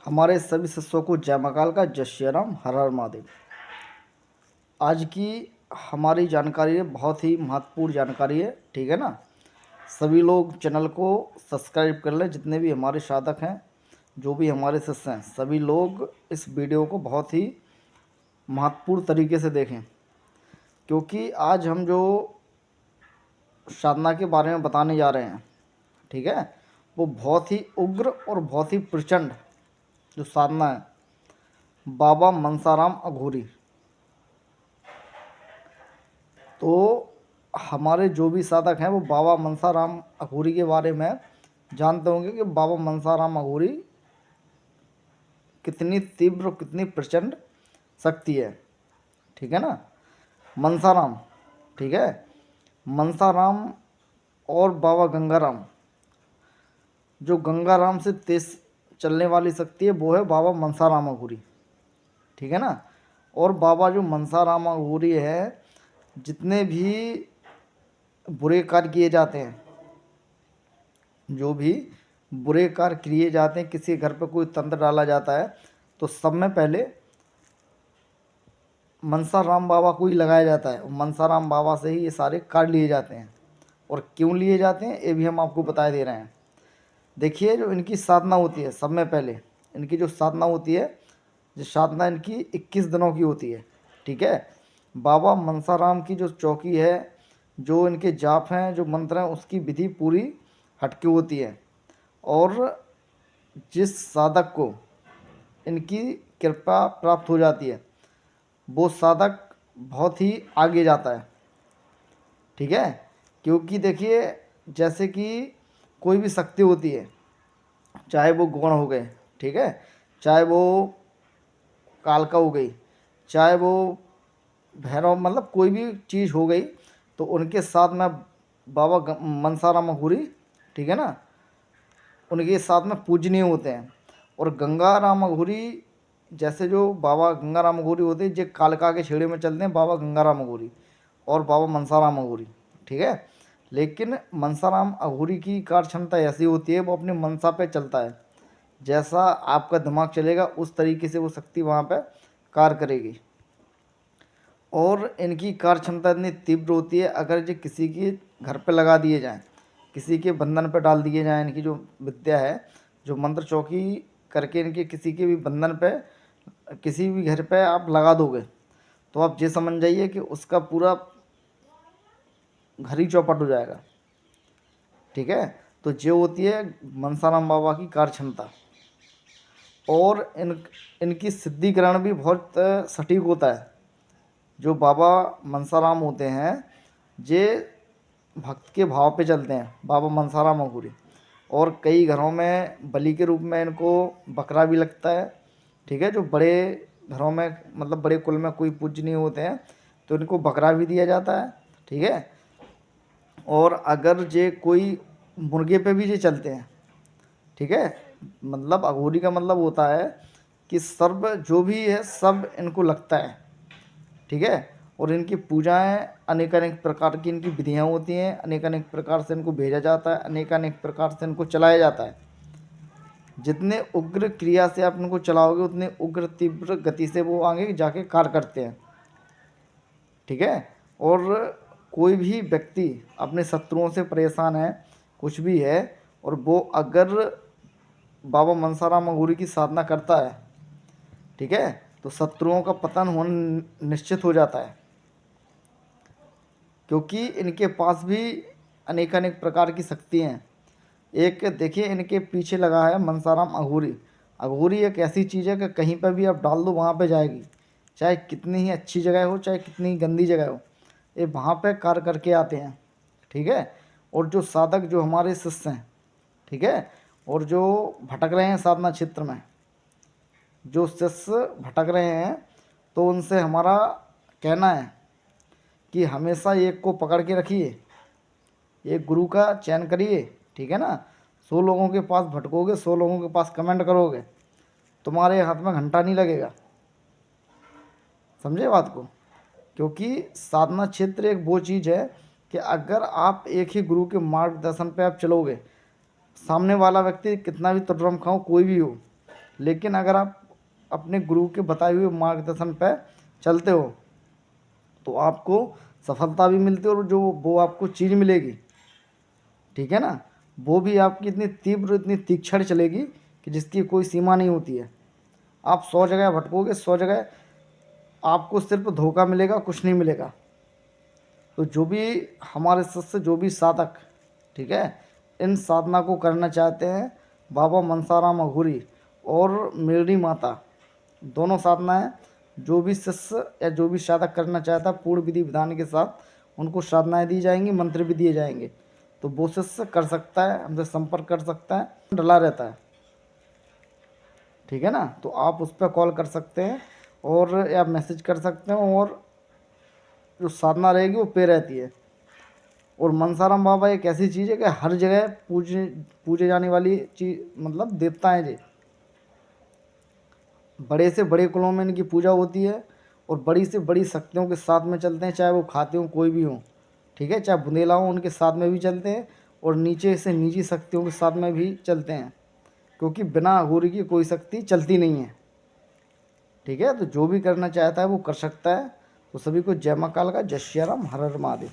हमारे सभी शिष्यों को जय महाकाल का, जय श्री राम, हर हर महादेव। आज की हमारी जानकारी है, बहुत ही महत्वपूर्ण जानकारी है, ठीक है ना। सभी लोग चैनल को सब्सक्राइब कर लें। जितने भी हमारे साधक हैं, जो भी हमारे शिष्य हैं, सभी लोग इस वीडियो को बहुत ही महत्वपूर्ण तरीके से देखें, क्योंकि आज हम जो साधना के बारे में बताने जा रहे हैं, ठीक है, वो बहुत ही उग्र और बहुत ही प्रचंड जो साधना है, बाबा मनसाराम अघोरी। तो हमारे जो भी साधक हैं वो बाबा मनसाराम अघोरी के बारे में जानते होंगे कि बाबा मनसाराम अघोरी कितनी तीव्र और कितनी प्रचंड शक्ति है, ठीक है ना। मनसाराम, ठीक है, मनसाराम और बाबा गंगाराम, जो गंगाराम से तेज चलने वाली शक्ति है वो है बाबा मनसाराम अघोरी, ठीक है ना। और बाबा जो मनसाराम अघोरी है, जितने भी बुरे कार्य किए जाते हैं, जो भी बुरे कार्य किए जाते हैं, किसी घर पर कोई तंत्र डाला जाता है, तो सब में पहले मनसाराम बाबा को ही लगाया जाता है। मनसाराम बाबा से ही ये सारे कार्य लिए जाते हैं। और क्यों लिए जाते हैं ये भी हम आपको बता दे रहे हैं। देखिए, जो इनकी साधना होती है, सब में पहले इनकी जो साधना होती है, जो साधना इनकी 21 दिनों की होती है, ठीक है। बाबा मनसाराम की जो चौकी है, जो इनके जाप हैं, जो मंत्र हैं, उसकी विधि पूरी हटके होती है। और जिस साधक को इनकी कृपा प्राप्त हो जाती है, वो साधक बहुत ही आगे जाता है, ठीक है। क्योंकि देखिए, जैसे कि कोई भी शक्ति होती है, चाहे वो गौण हो गए, ठीक है, चाहे वो कालका हो गई, चाहे वो भैरव, मतलब कोई भी चीज़ हो गई, तो उनके साथ में बाबा मनसाराम अघोरी, ठीक है ना, उनके साथ में पूजनीय होते हैं। और गंगाराम अघोरी, जैसे जो बाबा गंगाराम अघोरी होते हैं, जो कालका के छेड़े में चलते हैं, बाबा गंगाराम अघोरी और बाबा मनसाराम अघोरी, ठीक है। लेकिन मनसाराम अघोरी की कार्य क्षमता ऐसी होती है, वो अपनी मनसा पे चलता है। जैसा आपका दिमाग चलेगा उस तरीके से वो शक्ति वहाँ पे कार्य करेगी। और इनकी कार्य क्षमता इतनी तीव्र होती है, अगर जो किसी के घर पे लगा दिए जाएं, किसी के बंधन पे डाल दिए जाएं, इनकी जो विद्या है, जो मंत्र चौकी करके इनके किसी के भी बंधन पे, किसी भी घर पे आप लगा दोगे, तो आप ये समझ जाइए कि उसका पूरा घर ही चौपट हो जाएगा, ठीक है। तो ये होती है मनसाराम बाबा की कार्य क्षमता। और इनकी सिद्धिकरण भी बहुत सटीक होता है। जो बाबा मनसाराम होते हैं, ये भक्त के भाव पे चलते हैं, बाबा मनसाराम अघोरी। और कई घरों में बलि के रूप में इनको बकरा भी लगता है, ठीक है। जो बड़े घरों में, मतलब बड़े कुल में कोई पूजनीय होते हैं, तो इनको बकरा भी दिया जाता है, ठीक है। और अगर जे कोई मुर्गे पे भी ये चलते हैं, ठीक है। मतलब अघोरी का मतलब होता है कि सर्व जो भी है सब इनको लगता है, ठीक है। और इनकी पूजाएं अनेक अनेक प्रकार की इनकी विधियां होती हैं, अनेक अनेक प्रकार से इनको भेजा जाता है, अनेक अनेक प्रकार से इनको चलाया जाता है। जितने उग्र क्रिया से आप इनको चलाओगे, उतने उग्र तीव्र गति से वो आगे जाके कार्य करते हैं, ठीक है। और कोई भी व्यक्ति अपने शत्रुओं से परेशान है, कुछ भी है, और वो अगर बाबा मनसाराम अघोरी की साधना करता है, ठीक है, तो शत्रुओं का पतन होना निश्चित हो जाता है। क्योंकि इनके पास भी अनेक अनेक प्रकार की शक्तियाँ हैं। एक देखिए, इनके पीछे लगा है मनसाराम अघोरी। अघोरी एक ऐसी चीज़ है कि कहीं पर भी आप डाल दो वहाँ पे जाएगी, चाहे कितनी ही अच्छी जगह हो, चाहे कितनी ही गंदी जगह हो, ये वहाँ पे कार्य करके आते हैं, ठीक है। और जो साधक, जो हमारे शिष्य हैं, ठीक है, और जो भटक रहे हैं साधना क्षेत्र में, जो शिष्य भटक रहे हैं, तो उनसे हमारा कहना है कि हमेशा एक को पकड़ के रखिए, एक गुरु का चयन करिए, ठीक है ना। 100 लोगों के पास भटकोगे, 100 लोगों के पास कमेंट करोगे, तुम्हारे हाथ में घंटा नहीं लगेगा, समझे बात को। क्योंकि साधना क्षेत्र एक वो चीज़ है कि अगर आप एक ही गुरु के मार्गदर्शन पे आप चलोगे, सामने वाला व्यक्ति कितना भी तुर्रम खाओ, कोई भी हो, लेकिन अगर आप अपने गुरु के बताए हुए मार्गदर्शन पर चलते हो तो आपको सफलता भी मिलती है, और जो वो आपको चीज़ मिलेगी, ठीक है ना, वो भी आपकी इतनी तीव्र, इतनी तीक्ष्ण चलेगी कि जिसकी कोई सीमा नहीं होती है। आप 100 जगह भटकोगे, 100 जगह आपको सिर्फ धोखा मिलेगा, कुछ नहीं मिलेगा। तो जो भी हमारे सदस्य, जो भी साधक, ठीक है, इन साधना को करना चाहते हैं, बाबा मनसाराम अघोरी और मेरी माता, दोनों साधनाएं, जो भी शिष्य या जो भी साधक करना चाहता है पूर्ण विधि विधान के साथ उनको साधनाएं दी जाएंगी, मंत्र भी दिए जाएंगे। तो वो शिष्य कर सकता है, हमसे संपर्क कर सकता है, डला रहता है, ठीक है ना। तो आप उस पर कॉल कर सकते हैं और या मैसेज कर सकते हैं, और जो साधना रहेगी वो पे रहती है। और मनसाराम बाबा एक ऐसी चीज़ है कि हर जगह पूजे जाने वाली चीज़, मतलब देवता हैं जी। बड़े से बड़े कुलों में इनकी पूजा होती है, और बड़ी से बड़ी शक्तियों के साथ में चलते हैं, चाहे वो खाते हों, कोई भी हो, ठीक है, चाहे बुंदेला हो, उनके साथ में भी चलते हैं, और नीचे से निजी शक्तियों के साथ में भी चलते हैं, क्योंकि बिना अघोरी की कोई शक्ति चलती नहीं है, ठीक है। तो जो भी करना चाहता है वो कर सकता है। तो सभी को जय मां काल का, जय श्री राम, हर हर महादेव।